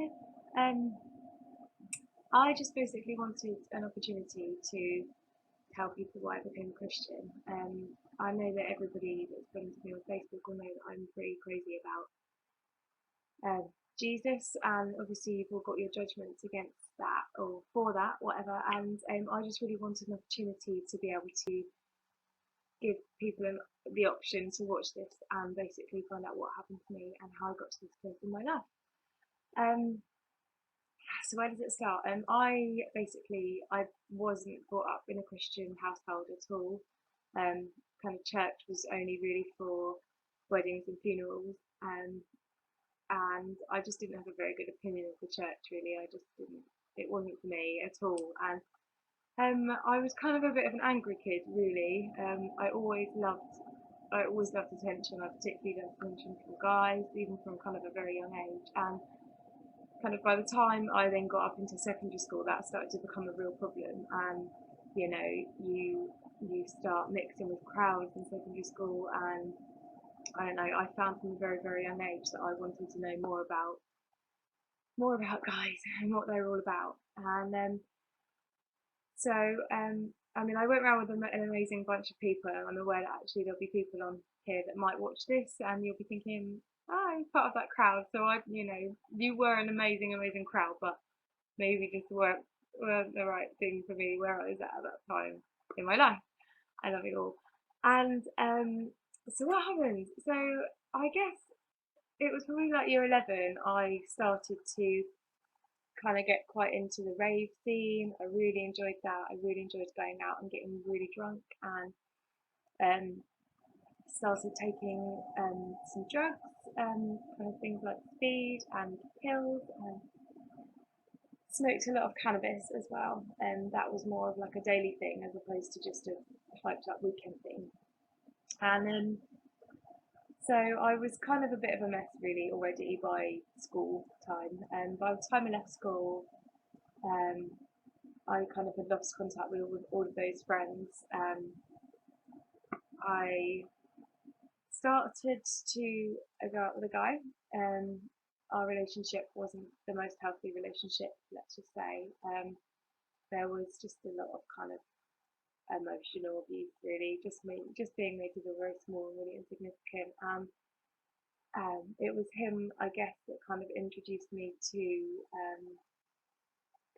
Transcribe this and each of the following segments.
Hi. Um, I just basically wanted an opportunity to tell people why I became a Christian. I know that everybody that's been to me on Facebook will know that I'm pretty crazy about Jesus, and obviously you've all got your judgments against that or for that, whatever. And I just really wanted an opportunity to be able to give people the option to watch this and basically find out what happened to me and how I got to this place in my life. Um, So where does it start? I wasn't brought up in a Christian household at all. Kind of church was only really for weddings and funerals. And I just didn't have a very good opinion of the church really. I just didn't. It wasn't for me at all. And I was kind of a bit of an angry kid really. I always loved attention. I particularly loved attention from guys, even from kind of a very young age. And kind of by the time I then got up into secondary school, that started to become a real problem. And you know, you start mixing with crowds in secondary school, and I don't know. I found from a very very young age that I wanted to know more about guys and what they were all about. And so I mean, I went around with an amazing bunch of people, and I'm aware that actually there'll be people on here that might watch this, and you'll be thinking, "Oh, I'm part of that crowd." So you were an amazing, amazing crowd, but maybe just weren't the right thing for me where I was at that time in my life. I love it all. And so what happened? So I guess it was probably like year 11. I started to kind of get quite into the rave scene. I really enjoyed that. I really enjoyed going out and getting really drunk, and um, started taking some drugs, kind of things like speed and pills, and smoked a lot of cannabis as well. And that was more of like a daily thing as opposed to just a hyped up weekend thing. And so I was kind of a bit of a mess really already by school time. And by the time I left school, um, I kind of had lost contact with all of those friends. I started to go out with a guy. Um, our relationship wasn't the most healthy relationship, let's just say. There was just a lot of kind of emotional abuse, really, just being made to feel very small and really insignificant. It was him, I guess, that kind of introduced me to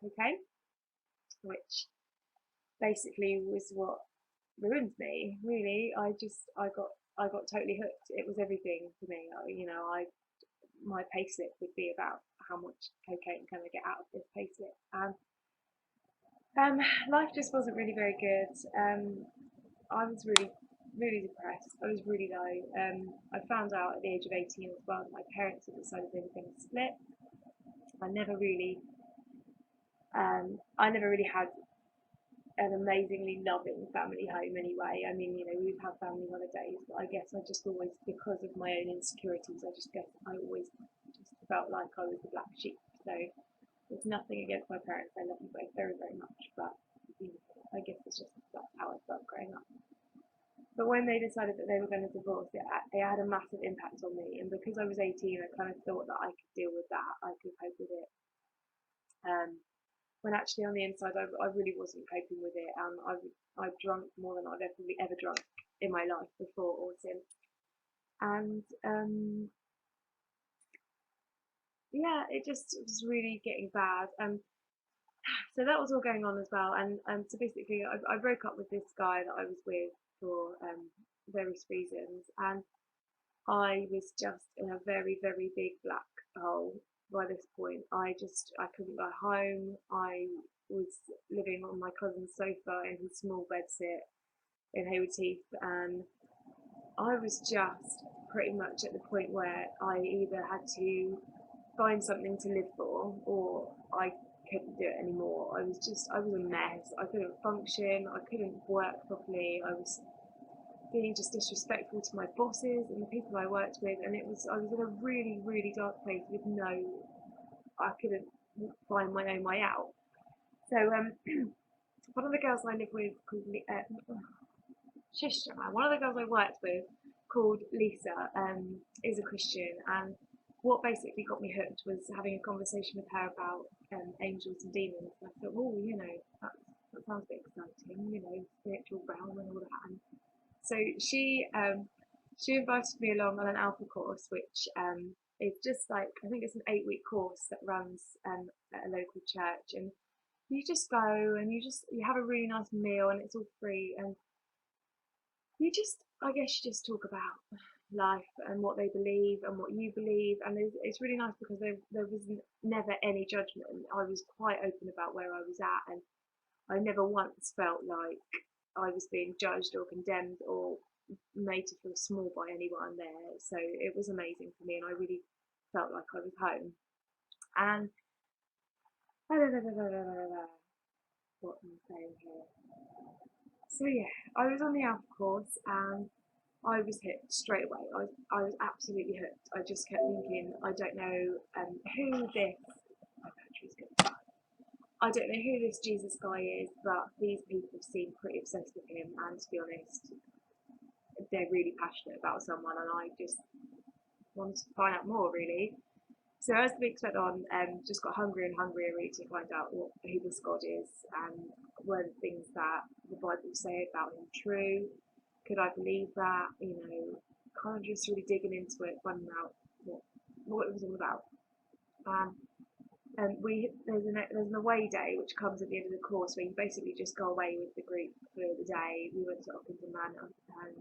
cocaine, which basically was what ruined me. Really, I got totally hooked. It was everything for me. My payslip would be about how much cocaine can I get out of this payslip, and um, life just wasn't really very good. I was really depressed. I was really low. I found out at the age of 18 as well that my parents had decided they were going to split. I never really, I never really had an amazingly loving family home anyway. I mean, we'd have family holidays, but I guess I just always, because of my own insecurities, I just guess I always just felt like I was the black sheep. So it's nothing against my parents. I love you both very, very much, but I guess it's just that's how I felt growing up. But when they decided that they were going to divorce, it had a massive impact on me. And because I was 18, I kind of thought that I could deal with that, I could cope with it. Um, when actually on the inside, I really wasn't coping with it. And I drunk more than I've ever drunk in my life before or since. And yeah, it was really getting bad. So that was all going on as well. And so basically, I broke up with this guy that I was with for various reasons. And I was just in a very, very big black hole by this point. I couldn't go home. I was living on my cousin's sofa in his small bedsit in Hayward Heath, and I was just pretty much at the point where I either had to find something to live for or I couldn't do it anymore. I was a mess. I couldn't function. I couldn't work properly. I was being just disrespectful to my bosses and the people I worked with, and I was in a really really dark place with I couldn't find my own way out. So one of the girls I live with called one of the girls I worked with called Lisa is a Christian, and what basically got me hooked was having a conversation with her about angels and demons. And I thought, oh, that sounds a bit exciting, spiritual realm and all that. And so she invited me along on an Alpha course, which is just like, I think it's an 8-week course that runs at a local church, and you just go and you have a really nice meal, and it's all free, and I guess you just talk about life and what they believe and what you believe, and it's really nice because there was never any judgment. I was quite open about where I was at, and I never once felt like I was being judged or condemned or made to feel small by anyone there. So it was amazing for me, and I really felt like I was home. And what am I saying here? So yeah, I was on the Alpha course, and I was hooked straight away. I was absolutely hooked. I just kept thinking, I don't know who this. My battery's good. I don't know who this Jesus guy is, but these people seem pretty obsessed with him, and to be honest, they're really passionate about someone, and I just wanted to find out more, really. So as the weeks went on, just got hungrier and hungrier, really, to find out who this God is, and were the things that the Bible say about him true? Could I believe that? Kind of just really digging into it, finding out what it was all about. And there's an away day which comes at the end of the course, where you basically just go away with the group for the day. We went to Ockenden Manor, and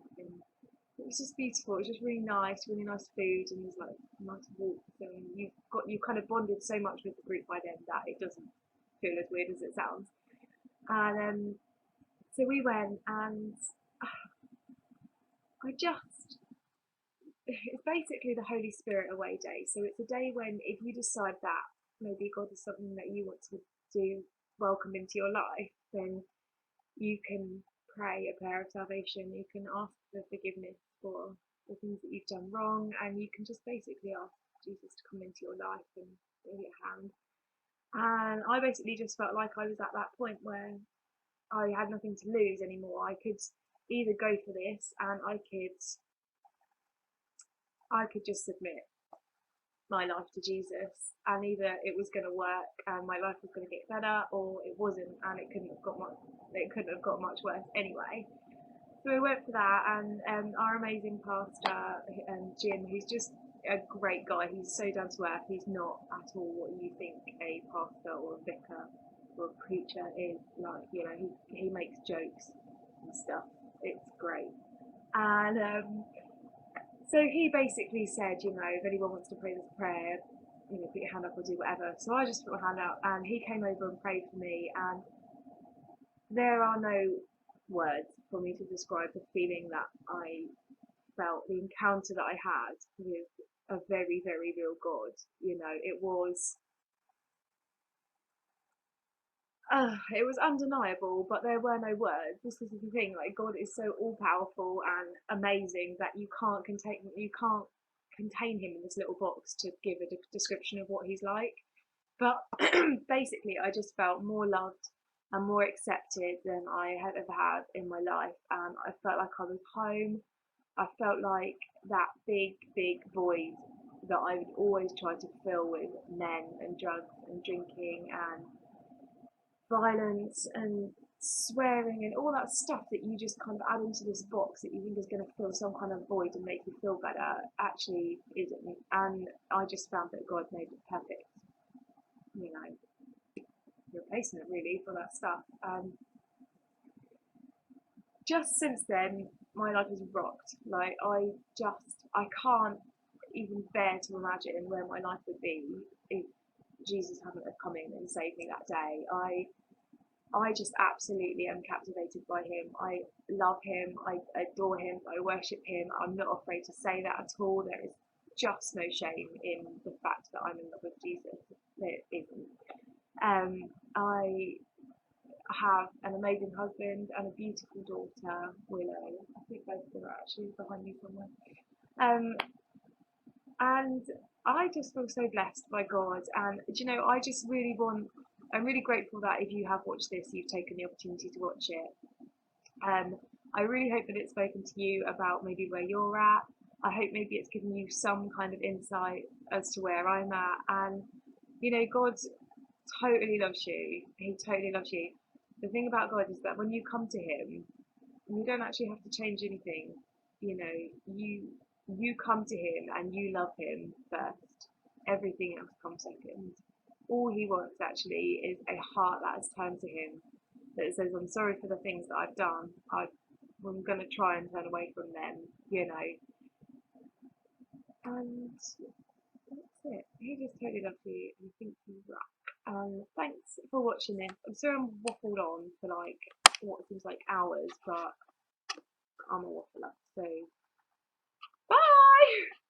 it was just beautiful. It was just really nice food, and there's like nice walks, and you kind of bonded so much with the group by then that it doesn't feel as weird as it sounds. And so we went, and it's basically the Holy Spirit away day. So it's a day when, if you decide that maybe God is something that you want to do, welcome into your life, then you can pray a prayer of salvation. You can ask for forgiveness for the things that you've done wrong, and you can just basically ask Jesus to come into your life and hold your hand. And I basically just felt like I was at that point where I had nothing to lose anymore. I could either go for this, and I could just submit my life to Jesus, and either it was going to work and my life was going to get better, or it wasn't, and it couldn't have got much worse anyway. So we went for that, and our amazing pastor, Jim, who's just a great guy. He's so down to earth. He's not at all what you think a pastor or a vicar or a preacher is like. He makes jokes and stuff. It's great. And so he basically said, if anyone wants to pray this prayer, put your hand up or do whatever. So I just put my hand out, and he came over and prayed for me, and there are no words for me to describe the feeling that I felt, the encounter that I had with a very, very real God. It was undeniable, but there were no words. This is the thing, like, God is so all powerful and amazing that you can't contain him in this little box to give a description of what he's like. But basically, I just felt more loved and more accepted than I had ever had in my life, and I felt like I was home. I felt like that big, big void that I would always try to fill with men and drugs and drinking and violence and swearing and all that stuff that you just kind of add into this box that you think is going to fill some kind of void and make you feel better, actually isn't. And I just found that God made it perfect, replacement really for that stuff. Just since then, my life has rocked. Like, I can't even bear to imagine where my life would be if Jesus hadn't have come in and saved me that day. I just absolutely am captivated by him. I love him. I adore him. I worship him. I'm not afraid to say that at all. There is just no shame in the fact that I'm in love with Jesus. There isn't. I have an amazing husband and a beautiful daughter, Willow. I think both of them are actually behind me somewhere. And I just feel so blessed by God. And I just really I'm really grateful that if you have watched this, you've taken the opportunity to watch it. I really hope that it's spoken to you about maybe where you're at, I hope maybe it's given you some kind of insight as to where I'm at. And, you know, God totally loves you. He totally loves you. The thing about God is that when you come to Him, you don't actually have to change anything. You know, you come to Him and you love Him first. Everything else comes second. All He wants actually is a heart that has turned to Him, that says, I'm sorry for the things that I've done. I'm going to try and turn away from them, you know. And that's it. He just totally loves you and thinks you rock. Thanks for watching this. I'm sorry I'm waffled on for like what seems like hours, but I'm a waffler. So, bye!